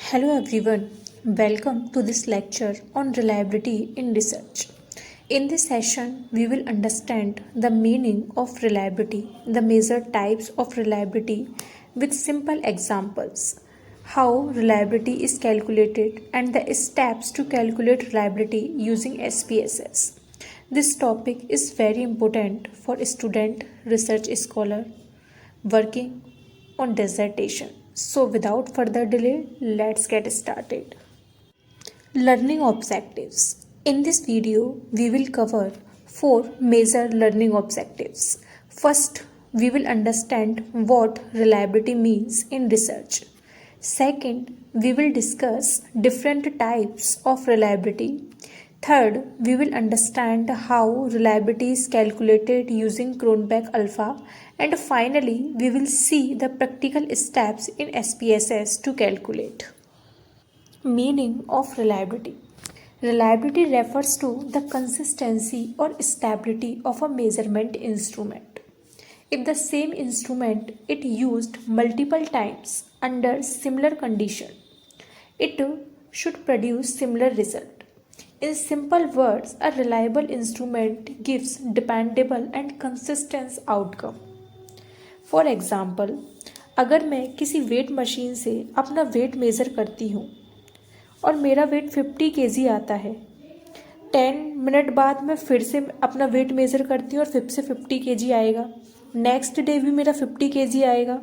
Hello everyone, welcome to this lecture on reliability in research. In this session, we will understand the meaning of reliability, the major types of reliability with simple examples, how reliability is calculated, and the steps to calculate reliability using SPSS. This topic is very important for a student, research scholar working on dissertation. So, without further delay, let's get started. Learning objectives. In this video, we will cover four major learning objectives. First, we will understand what reliability means in research. Second, we will discuss different types of reliability. Third, we will understand how reliability is calculated using Cronbach alpha. And finally, we will see the practical steps in SPSS to calculate. Meaning of reliability. Reliability refers to the consistency or stability of a measurement instrument. If the same instrument is used multiple times under similar condition, it should produce similar result. In simple words, a reliable instrument gives dependable and consistent outcome. For example, अगर मैं किसी weight machine से अपना weight measure करती हूँ और मेरा wait 50 kg आता है, 10 मिनट बाद मैं फिर से अपना वेट मेज़र करती हूँ और फिर से 50 kg आएगा, नेक्स्ट डे भी मेरा 50 kg आएगा,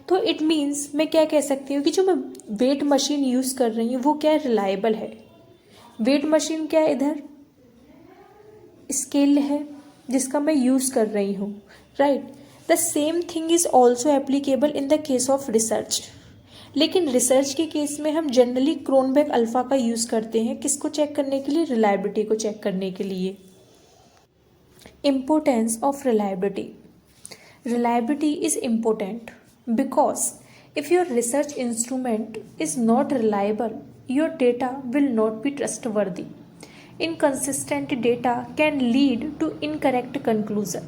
तो इट मीन्स मैं क्या कह सकती हूँ कि जो मैं वेट मशीन यूज़ कर रही हूँ वो क्या रिलायबल है. वेट मशीन क्या है, इधर स्केल है जिसका मैं यूज़ कर रही हूँ, right. The same thing is also applicable in the case of research. लेकिन रिसर्च के केस में हम जनरली क्रोनबेक अल्फ़ा का यूज़ करते हैं किसको चेक करने के लिए, रिलायबिलिटी को चेक करने के लिए. Importance of reliability. Reliability is important because if your research instrument is not reliable, your data will not be trustworthy. Inconsistent data can lead to incorrect conclusion.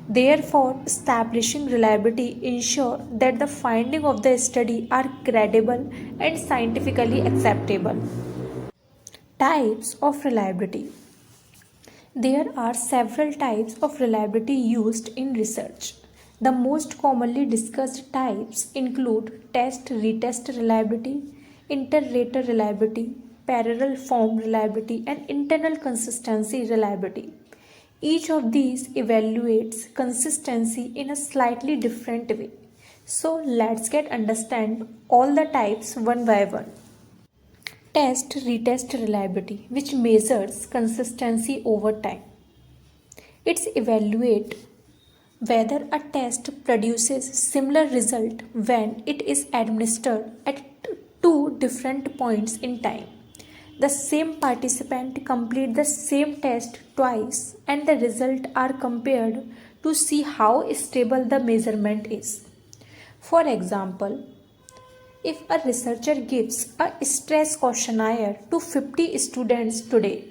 Therefore, establishing reliability ensure that the findings of the study are credible and scientifically acceptable. Types of reliability. There are several types of reliability used in research. The most commonly discussed types include test-retest reliability, inter-rater reliability, parallel form reliability, and internal consistency reliability. Each of these evaluates consistency in a slightly different way. So let's get understand all the types one by one. Test-retest reliability, which measures consistency over time. It's evaluate whether a test produces similar result when it is administered at two different points in time. The same participant complete the same test twice and the result are compared to see how stable the measurement is. For example, if a researcher gives a stress questionnaire to 50 students today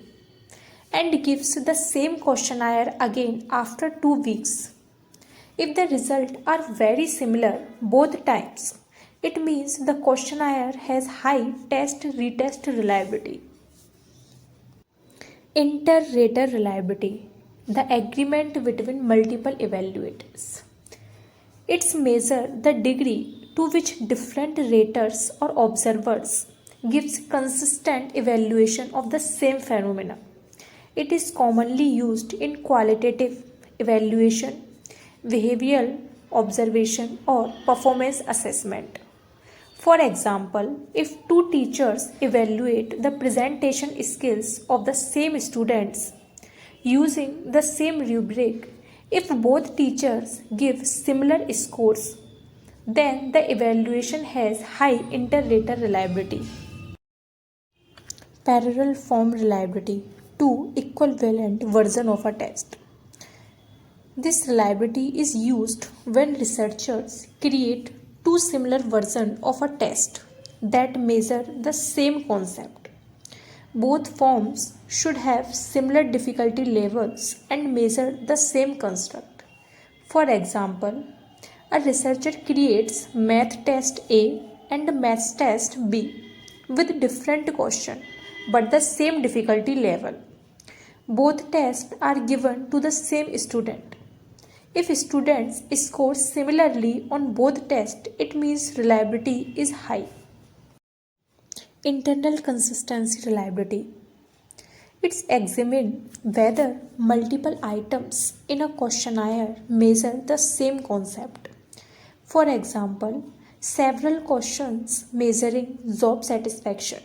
and gives the same questionnaire again after 2 weeks, if the results are very similar both times, it means the questionnaire has high test-retest reliability. Inter-rater reliability, the agreement between multiple evaluators. It's measure the degree to which different raters or observers gives consistent evaluation of the same phenomena. It is commonly used in qualitative evaluation, behavioral observation, or performance assessment. For example, if two teachers evaluate the presentation skills of the same students using the same rubric, if both teachers give similar scores, then the evaluation has high inter-rater reliability. Parallel form reliability, two equivalent versions of a test. This reliability is used when researchers create two similar versions of a test that measure the same concept. Both forms should have similar difficulty levels and measure the same construct. For example, a researcher creates math test A and maths test B with different question but the same difficulty level. Both tests are given to the same student. If students score similarly on both tests, it means reliability is high. Internal consistency reliability. It's examine whether multiple items in a questionnaire measure the same concept. For example, several questions measuring job satisfaction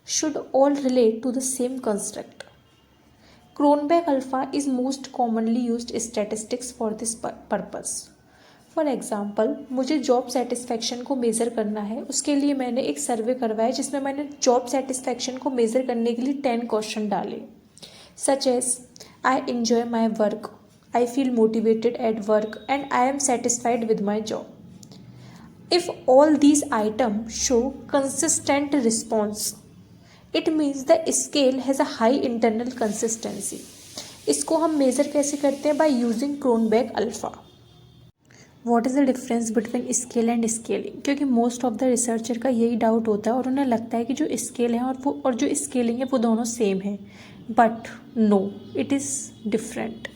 should all relate to the same construct. Cronbach alpha is most commonly used statistics for this purpose. For example मुझे job satisfaction को measure करना है, उसके लिए मैंने एक सर्वे करवाया जिसमें मैंने जॉब सेटिस्फेक्शन को मेज़र करने के लिए 10 क्वेश्चन डाले, such as I enjoy my work, I feel motivated at work and I am satisfied with my job. If all these items show consistent response, it means the scale has a high internal consistency. इसको हम measure कैसे करते हैं? By using Cronbach alpha. What is the difference between scale and scaling? क्योंकि most of the researcher का यही doubt होता है और उन्हें लगता है कि जो स्केल है और जो स्केलिंग है वो दोनों सेम है, but no, it is different.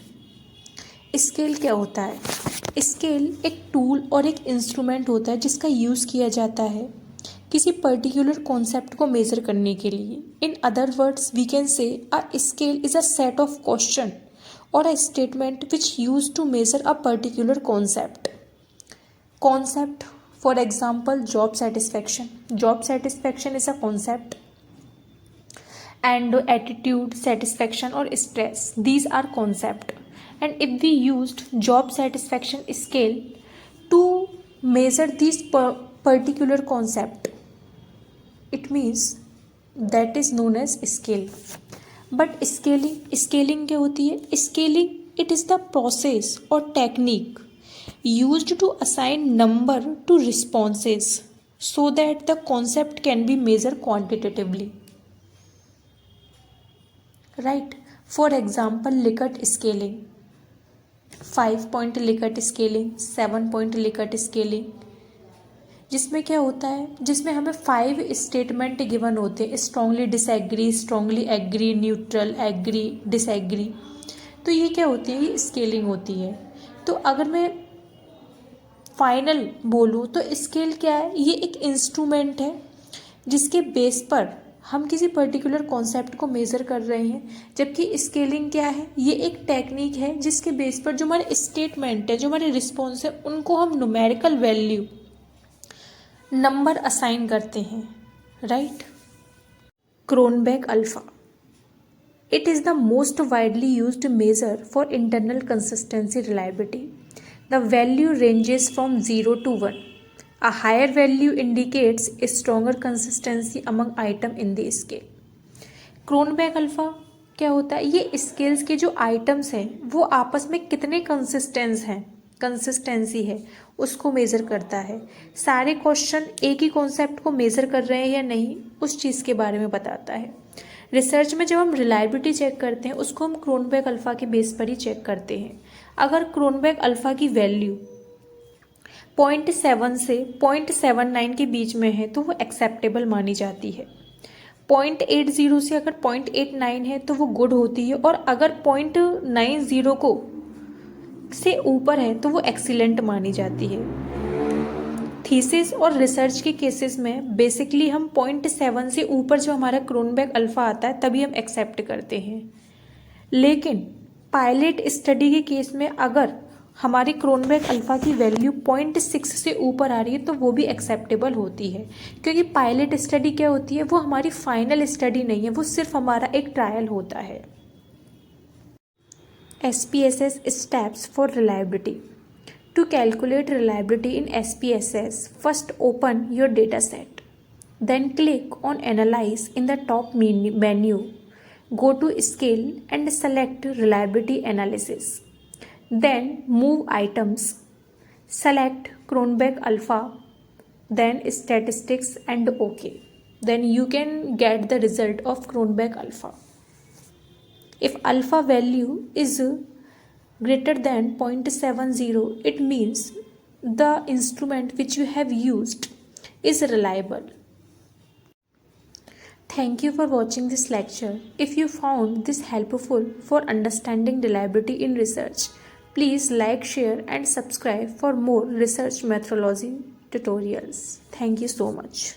Scale क्या होता है? स्केल एक टूल और एक इंस्ट्रूमेंट होता है जिसका यूज़ किया जाता है किसी पर्टिकुलर कॉन्सेप्ट को मेज़र करने के लिए. In other words we can say a scale is a set of question और a statement which use to measure a particular concept. Concept, for example, job satisfaction. Job satisfaction is a concept, and attitude, satisfaction or stress, these are concept. And if we used job satisfaction scale to measure this particular concept, it means that is known as scale. But scaling क्या होती है? Scaling, it is the process or technique used to assign number to responses so that the concept can be measured quantitatively. Right? For example, Likert scaling, 5-point Likert scaling, 7-point Likert scaling, जिसमें क्या होता है? जिसमें हमें 5 statement given होते हैं, strongly disagree, strongly agree, neutral, agree, disagree. तो ये क्या होती है? ये स्केलिंग होती है. तो अगर मैं फाइनल बोलूँ तो स्केल क्या है? ये एक इंस्ट्रूमेंट है जिसके बेस पर हम किसी पर्टिकुलर कॉन्सेप्ट को मेज़र कर रहे हैं. जबकि स्केलिंग क्या है? ये एक टेक्निक है जिसके बेस पर जो हमारे स्टेटमेंट है, जो हमारे रिस्पॉन्स है, उनको हम न्यूमेरिकल वैल्यू, नंबर असाइन करते हैं. Right? Cronbach alpha. It is the most widely used measure for internal consistency reliability. The value ranges from 0 to 1. A higher value indicates a stronger consistency among items in the scale. Cronbach alpha क्या होता है? ये scales के जो items हैं वो आपस में कितने कंसिस्टेंसी है उसको मेज़र करता है. सारे क्वेश्चन एक ही कॉन्सेप्ट को मेज़र कर रहे हैं या नहीं, उस चीज़ के बारे में बताता है. रिसर्च में जब हम रिलायबिलिटी चेक करते हैं उसको हम क्रोनबैक अल्फ़ा के बेस पर ही चेक करते हैं. अगर क्रोनबैक अल्फ़ा की वैल्यू 0.7 से 0.79 के बीच में है तो वो एक्सेप्टेबल मानी जाती है. 0.80 से अगर 0.89 है तो वो गुड होती है, और अगर 0.90 को से ऊपर है तो वो एक्सीलेंट मानी जाती है. थीसिस और रिसर्च के केसेस में बेसिकली हम 0.7 से ऊपर जो हमारा क्रोनबैक अल्फ़ा आता है तभी हम एक्सेप्ट करते हैं. लेकिन पायलट स्टडी के केस में अगर हमारी क्रोनबैक अल्फ़ा की वैल्यू 0.6 से ऊपर आ रही है तो वो भी एक्सेप्टेबल होती है. क्योंकि पायलट स्टडी क्या होती है? वो हमारी फाइनल स्टडी नहीं है, वो सिर्फ हमारा एक ट्रायल होता है. SPSS steps for reliability. To calculate reliability in SPSS, first open your dataset. Then click on Analyze in the top menu. Go to Scale and select Reliability Analysis. Then move items. Select Cronbach Alpha. Then Statistics and OK. Then you can get the result of Cronbach Alpha. If alpha value is greater than 0.70, it means the instrument which you have used is reliable. Thank you for watching this lecture. If you found this helpful for understanding reliability in research, please like, share, and subscribe for more research methodology tutorials. Thank you so much.